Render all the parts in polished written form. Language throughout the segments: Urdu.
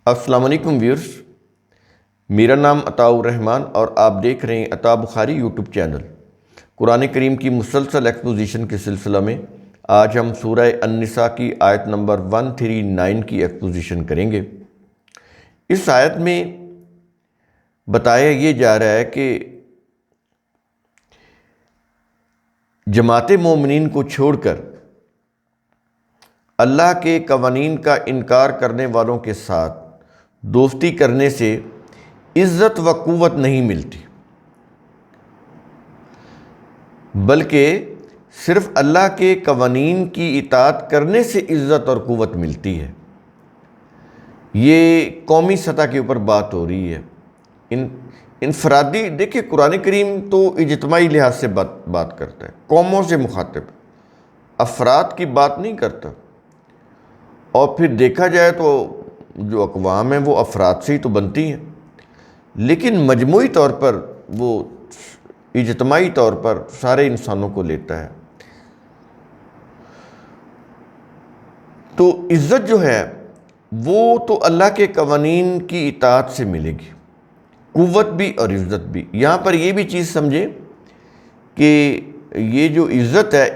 السلام علیکم ویورز، میرا نام عطاء الرحمن اور آپ دیکھ رہے ہیں عطاء بخاری یوٹیوب چینل۔ قرآن کریم کی مسلسل ایکسپوزیشن کے سلسلہ میں آج ہم سورہ النساء کی آیت نمبر 139 کی ایکسپوزیشن کریں گے۔ اس آیت میں بتایا یہ جا رہا ہے کہ جماعت مومنین کو چھوڑ کر اللہ کے قوانین کا انکار کرنے والوں کے ساتھ دوستی کرنے سے عزت و قوت نہیں ملتی، بلکہ صرف اللہ کے قوانین کی اطاعت کرنے سے عزت اور قوت ملتی ہے۔ یہ قومی سطح کے اوپر بات ہو رہی ہے۔ انفرادی دیکھیں، قرآن کریم تو اجتماعی لحاظ سے بات کرتا ہے، قوموں سے مخاطب، افراد کی بات نہیں کرتا۔ اور پھر دیکھا جائے تو جو اقوام ہیں وہ افراد سے ہی تو بنتی ہیں، لیکن مجموعی طور پر وہ اجتماعی طور پر سارے انسانوں کو لیتا ہے۔ تو عزت جو ہے وہ تو اللہ کے قوانین کی اطاعت سے ملے گی، قوت بھی اور عزت بھی۔ یہاں پر یہ بھی چیز سمجھیں کہ یہ جو عزت ہے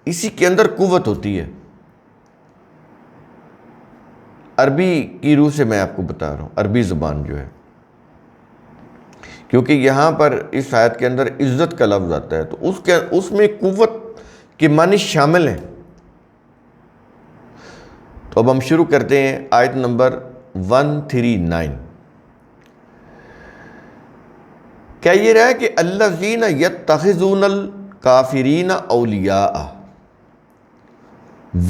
اسی کے اندر قوت ہوتی ہے۔ عربی کی روح سے میں آپ کو بتا رہا ہوں، عربی زبان جو ہے، کیونکہ یہاں پر اس آیت کے اندر عزت کا لفظ آتا ہے تو اس میں قوت کے معنی شامل ہیں۔ تو اب ہم شروع کرتے ہیں آیت نمبر 139۔ کیا یہ رہا ہے کہ الذین یتخذون الکافرین اولیاء،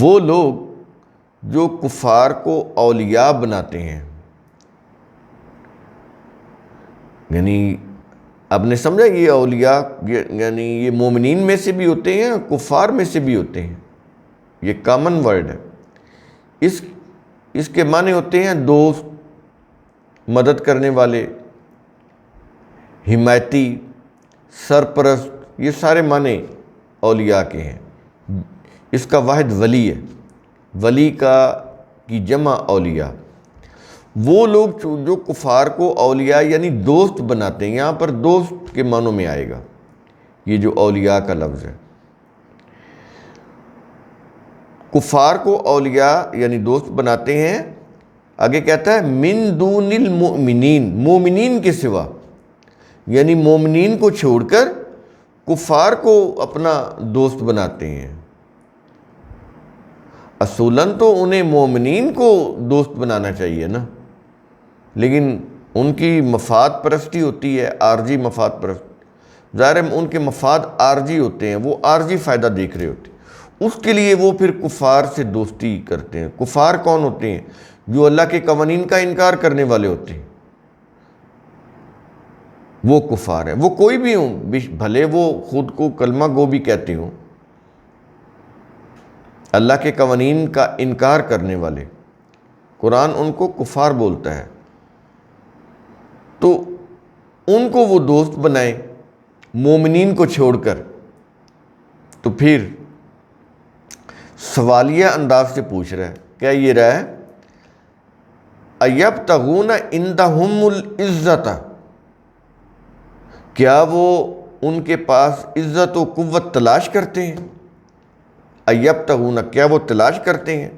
وہ لوگ جو کفار کو اولیاء بناتے ہیں، یعنی آپ نے سمجھا یہ اولیاء یعنی یہ مومنین میں سے بھی ہوتے ہیں، کفار میں سے بھی ہوتے ہیں، یہ کامن ورڈ ہے۔ اس کے معنی ہوتے ہیں دوست، مدد کرنے والے، حمایتی، سرپرست، یہ سارے معنی اولیاء کے ہیں۔ اس کا واحد ولی ہے، ولی کی جمع اولیاء۔ وہ لوگ جو کفار کو اولیاء یعنی دوست بناتے ہیں، یہاں پر دوست کے معنوں میں آئے گا یہ جو اولیاء کا لفظ ہے۔ کفار کو اولیاء یعنی دوست بناتے ہیں، آگے کہتا ہے من دون المؤمنین، مومنین کے سوا، یعنی مومنین کو چھوڑ کر کفار کو اپنا دوست بناتے ہیں۔ اصولاً تو انہیں مومنین کو دوست بنانا چاہیے نا، لیکن ان کی مفاد پرستی ہوتی ہے، عارضی مفاد پرست۔ ظاہر ہے ان کے مفاد عارضی ہوتے ہیں، وہ عارضی فائدہ دیکھ رہے ہوتے ہیں، اس کے لیے وہ پھر کفار سے دوستی کرتے ہیں۔ کفار کون ہوتے ہیں؟ جو اللہ کے قوانین کا انکار کرنے والے ہوتے ہیں، وہ کفار ہیں۔ وہ کوئی بھی ہوں، بھلے وہ خود کو کلمہ گو بھی کہتے ہوں، اللہ کے قوانین کا انکار کرنے والے، قرآن ان کو کفار بولتا ہے۔ تو ان کو وہ دوست بنائیں مومنین کو چھوڑ کر، تو پھر سوالیہ انداز سے پوچھ رہا ہے، کیا یہ رہا ہے ایبتغون عندہم العزت، کیا وہ ان کے پاس عزت و قوت تلاش کرتے ہیں؟ ایبتغون، کیا وہ تلاش کرتے ہیں؟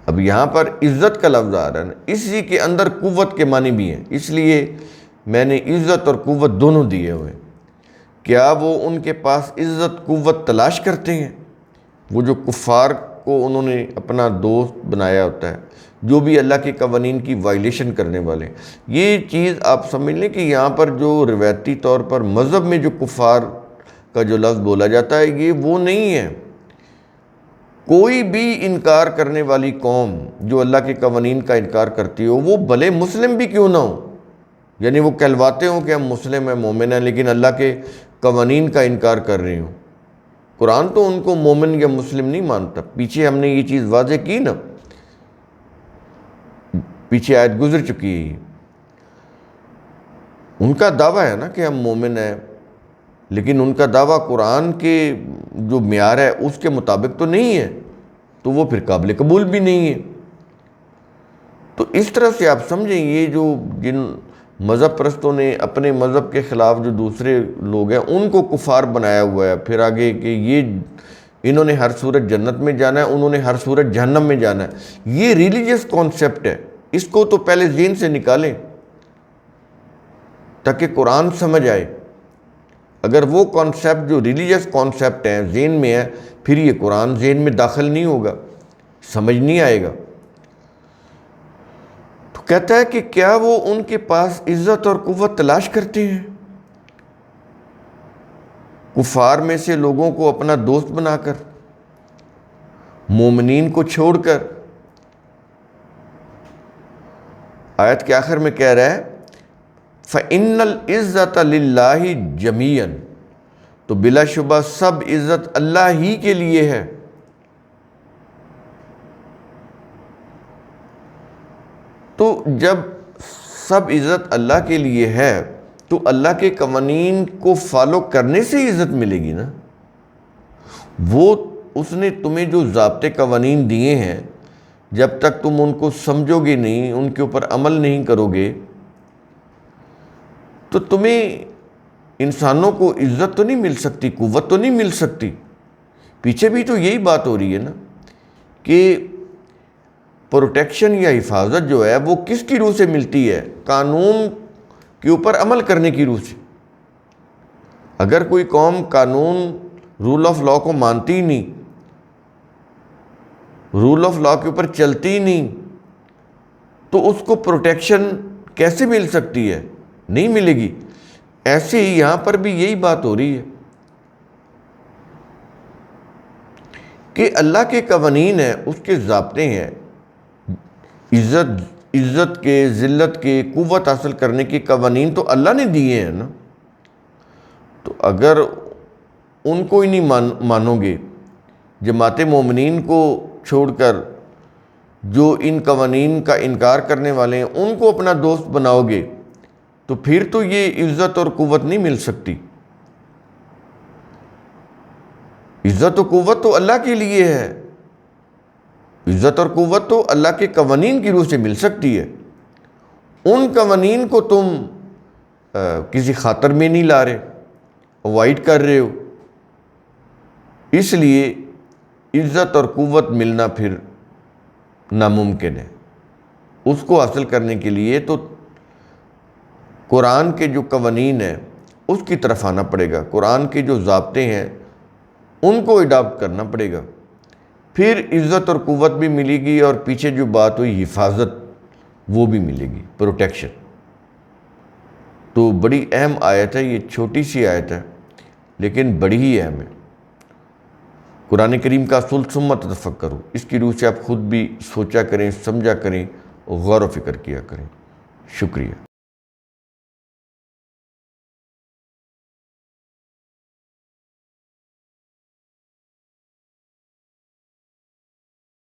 اب یہاں پر عزت کا لفظ آ رہا ہے، اسی کے اندر قوت کے معنی بھی ہیں، اس لیے میں نے عزت اور قوت دونوں دیے ہوئے۔ کیا وہ ان کے پاس عزت قوت تلاش کرتے ہیں؟ وہ جو کفار کو انہوں نے اپنا دوست بنایا ہوتا ہے، جو بھی اللہ کے قوانین کی وائلیشن کرنے والے۔ یہ چیز آپ سمجھ لیں کہ یہاں پر جو روایتی طور پر مذہب میں جو کفار کا جو لفظ بولا جاتا ہے، یہ وہ نہیں ہے۔ کوئی بھی انکار کرنے والی قوم جو اللہ کے قوانین کا انکار کرتی ہو، وہ بھلے مسلم بھی کیوں نہ ہو، یعنی وہ کہلواتے ہوں کہ ہم مسلم ہیں، مومن ہیں، لیکن اللہ کے قوانین کا انکار کر رہے ہوں، قرآن تو ان کو مومن یا مسلم نہیں مانتا۔ پیچھے ہم نے یہ چیز واضح کی نا، پیچھے آیت گزر چکی ہے۔ ان کا دعویٰ ہے نا کہ ہم مومن ہیں، لیکن ان کا دعویٰ قرآن کے جو معیار ہے اس کے مطابق تو نہیں ہے، تو وہ پھر قابل قبول بھی نہیں ہے۔ تو اس طرح سے آپ سمجھیں یہ جو جن مذہب پرستوں نے اپنے مذہب کے خلاف جو دوسرے لوگ ہیں ان کو کفار بنایا ہوا ہے، پھر آگے کہ یہ انہوں نے ہر صورت جنت میں جانا ہے، انہوں نے ہر صورت جہنم میں جانا ہے، یہ ریلیجیس کانسیپٹ ہے، اس کو تو پہلے ذہن سے نکالیں تاکہ قرآن سمجھ آئے۔ اگر وہ کانسیپٹ جو ریلیجیس کانسیپٹ ہیں ذہن میں ہے، پھر یہ قرآن ذہن میں داخل نہیں ہوگا، سمجھ نہیں آئے گا۔ تو کہتا ہے کہ کیا وہ ان کے پاس عزت اور قوت تلاش کرتے ہیں، کفار میں سے لوگوں کو اپنا دوست بنا کر، مومنین کو چھوڑ کر۔ آیت کے آخر میں کہہ رہا ہے فَإِنَّ الْعِزَّةَ لِلَّهِ جَمِيعًا، تو بلا شبہ سب عزت اللہ ہی کے لیے ہے۔ تو جب سب عزت اللہ کے لیے ہے تو اللہ کے قوانین کو فالو کرنے سے عزت ملے گی نا۔ وہ اس نے تمہیں جو ضابطے قوانین دیے ہیں، جب تک تم ان کو سمجھو گے نہیں، ان کے اوپر عمل نہیں کرو گے، تو تمہیں انسانوں کو عزت تو نہیں مل سکتی، قوت تو نہیں مل سکتی۔ پیچھے بھی تو یہی بات ہو رہی ہے نا کہ پروٹیکشن یا حفاظت جو ہے وہ کس کی روح سے ملتی ہے؟ قانون کے اوپر عمل کرنے کی روح سے۔ اگر کوئی قوم قانون رول آف لا کو مانتی ہی نہیں، رول آف لا کے اوپر چلتی ہی نہیں، تو اس کو پروٹیکشن کیسے مل سکتی ہے؟ نہیں ملے گی۔ ایسے ہی یہاں پر بھی یہی بات ہو رہی ہے کہ اللہ کے قوانین ہیں، اس کے ضابطے ہیں، عزت کے، ذلت کے، قوت حاصل کرنے کے قوانین تو اللہ نے دیے ہیں نا۔ تو اگر ان کو ہی نہیں مانو گے، جماعت مومنین کو چھوڑ کر جو ان قوانین کا انکار کرنے والے ہیں ان کو اپنا دوست بناؤ گے، تو پھر تو یہ عزت اور قوت نہیں مل سکتی۔ عزت و قوت تو اللہ کے لیے ہے، عزت اور قوت تو اللہ کے قوانین کی روح سے مل سکتی ہے۔ ان قوانین کو تم کسی خاطر میں نہیں لا رہے، اوائڈ کر رہے ہو، اس لیے عزت اور قوت ملنا پھر ناممکن ہے۔ اس کو حاصل کرنے کے لیے تو قرآن کے جو قوانین ہیں اس کی طرف آنا پڑے گا، قرآن کے جو ضابطے ہیں ان کو اڈاپٹ کرنا پڑے گا، پھر عزت اور قوت بھی ملے گی، اور پیچھے جو بات ہوئی حفاظت وہ بھی ملے گی، پروٹیکشن۔ تو بڑی اہم آیت ہے، یہ چھوٹی سی آیت ہے لیکن بڑی ہی اہم ہے۔ قرآن کریم کا اصول ثم تفکروا، اس کی روح سے آپ خود بھی سوچا کریں، سمجھا کریں، غور و فکر کیا کریں۔ شکریہ۔